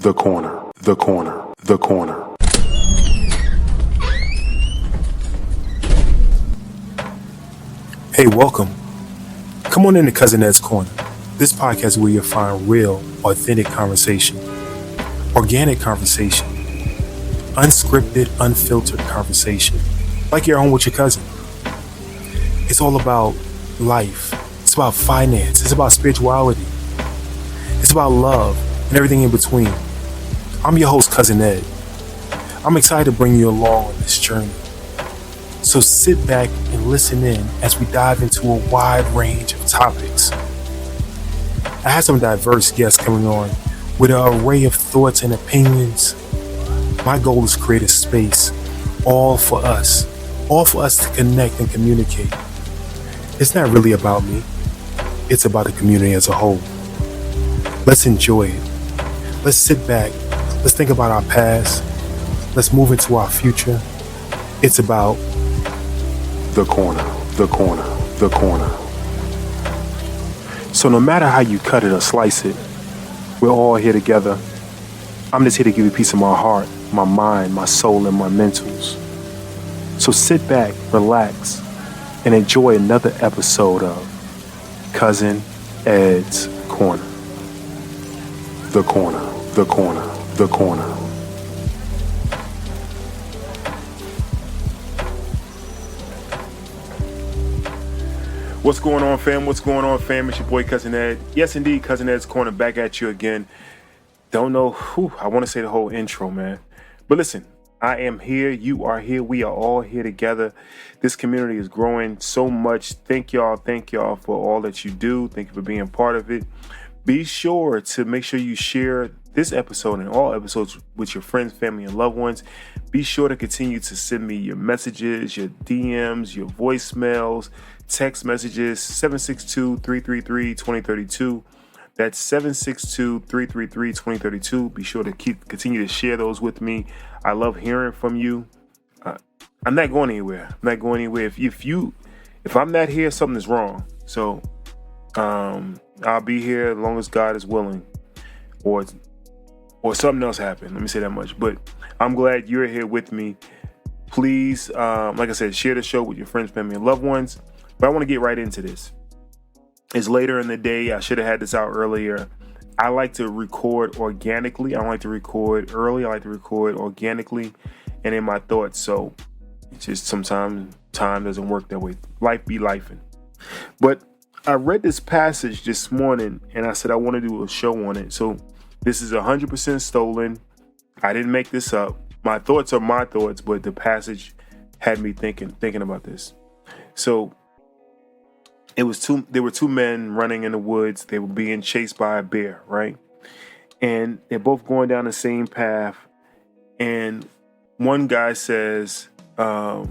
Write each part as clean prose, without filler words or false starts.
The corner, the corner, the corner. Hey, welcome. Come on into Cousin Ed's Corner. This podcast is where you'll find real, authentic conversation, organic conversation, unscripted, unfiltered conversation, like you're home with your cousin. It's all about life. It's about finance. It's about spirituality. It's about love and everything in between. I'm your host, Cousin Ed. I'm excited to bring you along on this journey. So sit back and listen in as we dive into a wide range of topics. I have some diverse guests coming on with an array of thoughts and opinions. My goal is to create a space all for us to connect and communicate. It's not really about me. It's about the community as a whole. Let's enjoy it. Let's sit back. Let's think about our past. Let's move into our future. It's about The corner, the corner, the corner. So no matter how you cut it or slice it, we're all here together. I'm just here to give you a piece of my heart, my mind, my soul, and my mentals. So sit back, relax, and enjoy another episode of Cousin Ed's Corner. The corner, the corner, the corner. What's going on, fam? What's going on, fam? It's your boy, Cousin Ed. Yes, indeed, Cousin Ed's Corner, back at you again. Don't know who I want to say the whole intro, man. But listen, I am here. You are here. We are all here together. This community is growing so much. Thank y'all for all that you do. Thank you for being part of it. Be sure to make sure you share this episode and all episodes with your friends, family, and loved ones. Be sure to continue to send me your messages, your DMs, your voicemails, text messages, 762-333-2032. That's 762-333-2032. Be sure to continue to share those with me. I love hearing from you. I'm not going anywhere. If I'm not here, something is wrong. So I'll be here as long as God is willing, or something else happened. Let me say that much. But I'm glad you're here with me. Please, like I said, share the show with your friends, family, and loved ones. But I want to get right into this. It's later in the day. I should have had this out earlier. I like to record organically. I don't like to record early. I like to record organically and in my thoughts. So it's just sometimes time doesn't work that way. Life be lifing. But I read this passage this morning and I said I want to do a show on it. So this is 100% stolen. I didn't make this up. My thoughts are my thoughts, but the passage had me thinking about this. So there were two men running in the woods. They were being chased by a bear, right? And they're both going down the same path. And one guy says, I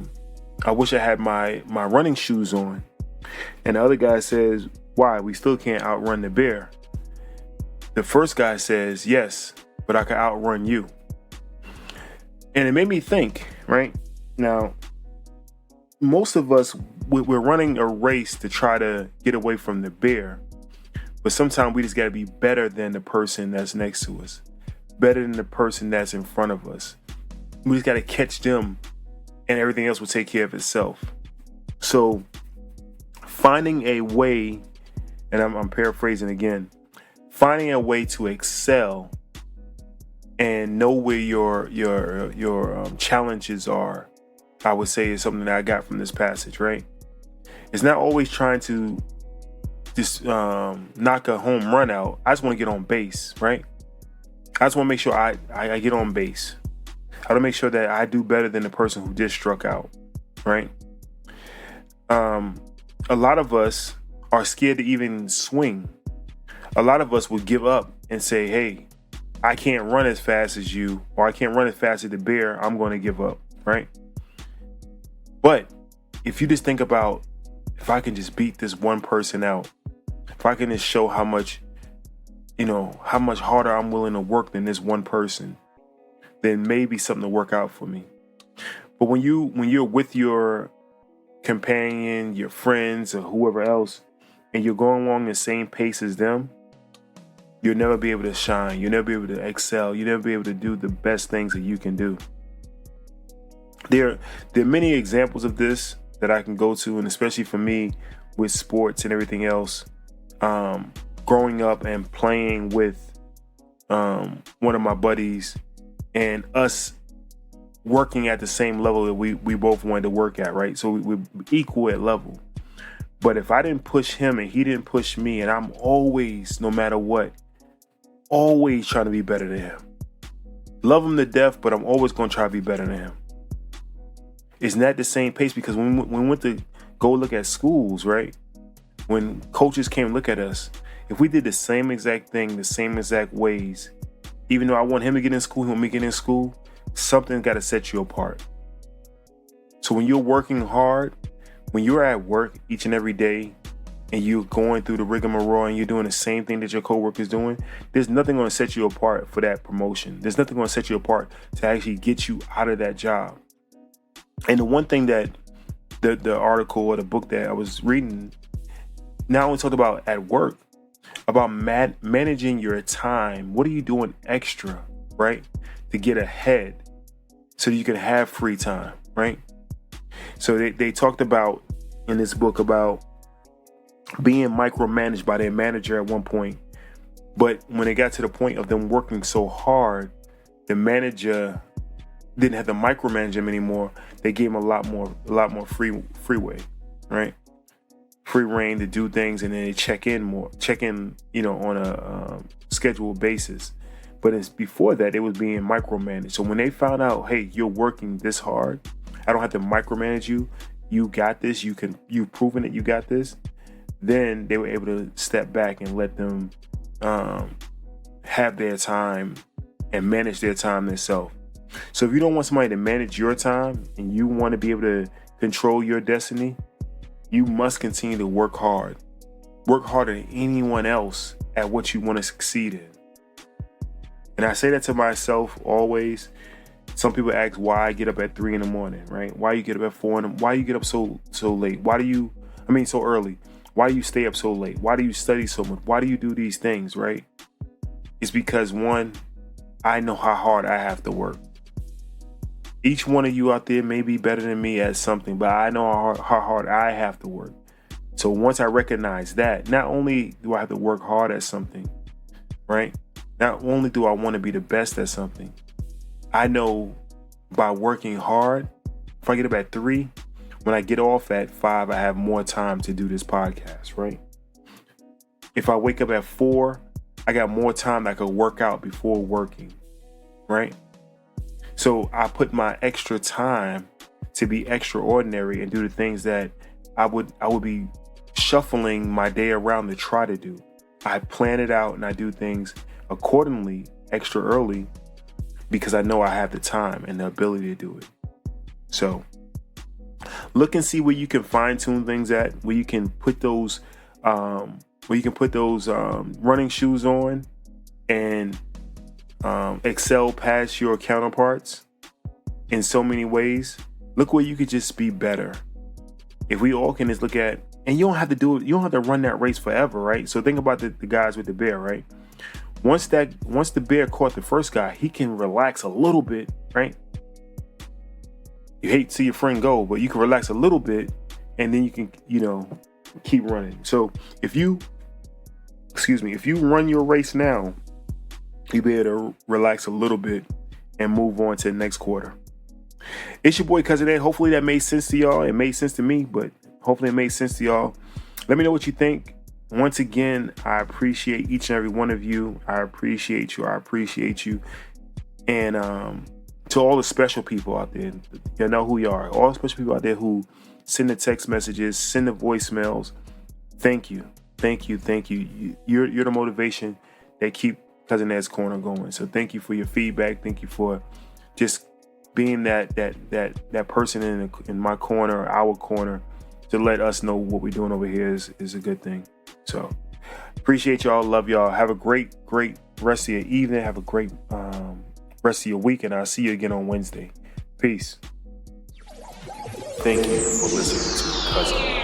wish I had my running shoes on. And the other guy says, why? We still can't outrun the bear. The first guy says, yes, but I can outrun you. And it made me think, right? Now, most of us, we're running a race to try to get away from the bear. But sometimes we just got to be better than the person that's next to us, better than the person that's in front of us. We just got to catch them and everything else will take care of itself. So finding a way, and I'm paraphrasing again, finding a way to excel and know where your challenges are, I would say, is something that I got from this passage, right? It's not always trying to just knock a home run out. I just want to get on base, right? I just want to make sure I get on base. I want to make sure that I do better than the person who just struck out, right? A lot of us are scared to even swing. A lot of us would give up and say, hey, I can't run as fast as you, or I can't run as fast as the bear. I'm going to give up, right? But if you just think about, if I can just beat this one person out, if I can just show how much harder I'm willing to work than this one person, then maybe something will work out for me. But when you're with your companion, your friends, or whoever else, and you're going along the same pace as them, you'll never be able to shine. You'll never be able to excel. You'll never be able to do the best things that you can do. There are many examples of this that I can go to, and especially for me with sports and everything else, growing up and playing with one of my buddies and us working at the same level that we both wanted to work at, right? So we're equal at level. But if I didn't push him and he didn't push me, and I'm always, no matter what, always trying to be better than him. Love him to death, but I'm always going to try to be better than him. Isn't that the same pace? Because when we went to go look at schools, right? When coaches came to look at us, if we did the same exact thing, the same exact ways, even though I want him to get in school, he want me to get in school, something's got to set you apart. So when you're working hard, when you're at work each and every day, and you're going through the rigmarole and you're doing the same thing that your coworker's doing, there's nothing going to set you apart for that promotion. There's nothing going to set you apart to actually get you out of that job. And the one thing that the article or the book that I was reading not only talked about at work, about managing your time. What are you doing extra, right, to get ahead so you can have free time, right? So they talked about in this book about being micromanaged by their manager at one point. But when it got to the point of them working so hard, the manager didn't have to micromanage them anymore. They gave him a lot more freeway, right? Free reign to do things, and then they check in, on a scheduled basis. But it's before that, it was being micromanaged. So when they found out, hey, you're working this hard, I don't have to micromanage you. You got this. You've proven that you got this. Then they were able to step back and let them have their time and manage their time themselves. So if you don't want somebody to manage your time and you want to be able to control your destiny, you must continue to work hard. Work harder than anyone else at what you want to succeed in. And I say that to myself always. Some people ask why I get up at 3 a.m, right? Why you get up at 4 a.m? Why you get up so late? So early? Why do you stay up so late? Why do you study so much? Why do you do these things, right? It's because, one, I know how hard I have to work. Each one of you out there may be better than me at something, but I know how hard I have to work. So once I recognize that, not only do I have to work hard at something, right? Not only do I want to be the best at something, I know by working hard, if I get up at 3, when I get off at 5, I have more time to do this podcast, right? If I wake up at 4, I got more time that I could work out before working, right? So I put my extra time to be extraordinary and do the things that I would be shuffling my day around to try to do. I plan it out and I do things accordingly, extra early, because I know I have the time and the ability to do it. So look and see where you can fine tune things at, where you can put those running shoes on and excel past your counterparts in so many ways. Look where you could just be better. If we all can just look at, and you don't have to do it, you don't have to run that race forever, right? So think about the guys with the bear, right? Once the bear caught the first guy, he can relax a little bit, right? You hate to see your friend go, but you can relax a little bit and then you can, keep running. So if you run your race now, you'll be able to relax a little bit and move on to the next quarter. It's your boy Cousin Ed. Hopefully that made sense to y'all. It made sense to me, but hopefully it made sense to y'all. Let me know what you think. Once again, I appreciate each and every one of you. I appreciate you. And to all the special people out there, you know who you are. All the special people out there who send the text messages, send the voicemails. Thank you. You're the motivation that keep Cousin Ed's Corner going. So thank you for your feedback. Thank you for just being that person in my corner, our corner, to let us know what we're doing over here is a good thing. So appreciate y'all. Love y'all. Have a great rest of your evening. Have a great rest of your week, and I'll see you again on Wednesday. Peace. Thank you for listening to Cousin.